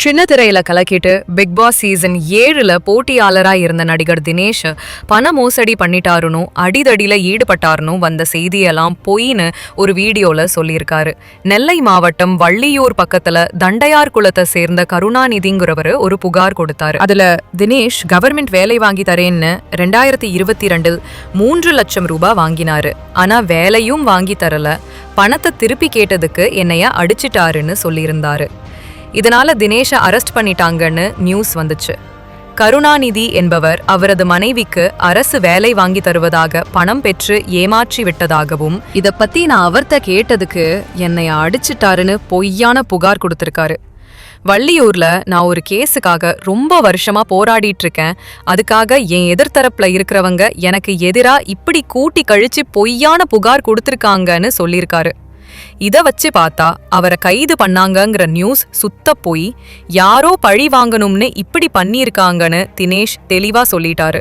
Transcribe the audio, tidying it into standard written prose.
சின்ன திரையில கலக்கிட்டு பிக் பாஸ் சீசன் 7ல போட்டியாளரா இருந்த நடிகர் தினேஷ் பண மோசடி பண்ணிட்டாருன்னு அடிதடியில ஈடுபட்டாருன்னு வந்த செய்தியெல்லாம் பொய்ன்னு ஒரு வீடியோல சொல்லியிருக்காரு. நெல்லை மாவட்டம் வள்ளியூர் பக்கத்துல தண்டையார் குளத்தை சேர்ந்த கருணாநிதிங்கிறவரு ஒரு புகார் கொடுத்தாரு. அதுல தினேஷ் கவர்மெண்ட் வேலை வாங்கி தரேன்னு 2022 3 லட்சம் ரூபாய் வாங்கினாரு. ஆனா வேலையும் வாங்கி தரல, பணத்தை திருப்பி கேட்டதுக்கு என்னைய அடிச்சிட்டாருன்னு சொல்லியிருந்தாரு. இதனால தினேஷ அரெஸ்ட் பண்ணிட்டாங்கன்னு நியூஸ் வந்துச்சு. கருணாநிதி என்பவர் அவரது மனைவிக்கு அரசு வேலை வாங்கி தருவதாக பணம் பெற்று ஏமாற்றி விட்டதாகவும், இத பத்தி நான் அவர்கிட்ட கேட்டதுக்கு என்னைய அடிச்சிட்டாருன்னு பொய்யான புகார் கொடுத்திருக்காரு. வள்ளியூர்ல நான் ஒரு கேஸுக்காக ரொம்ப வருஷமா போராடிட்டு இருக்கேன். அதுக்காக என் எதிர்த்தரப்புல இருக்கிறவங்க எனக்கு எதிரா இப்படி கூட்டி கழிச்சு பொய்யான புகார் கொடுத்திருக்காங்கன்னு சொல்லியிருக்காரு. இத வச்சு பார்த்தா அவரை கைது பண்ணாங்கங்கிற நியூஸ் சுத்த போய் யாரோ பழி வாங்கணும்னு இப்படி பண்ணியிருக்காங்கன்னு தினேஷ் தெளிவா சொல்லிட்டாரு.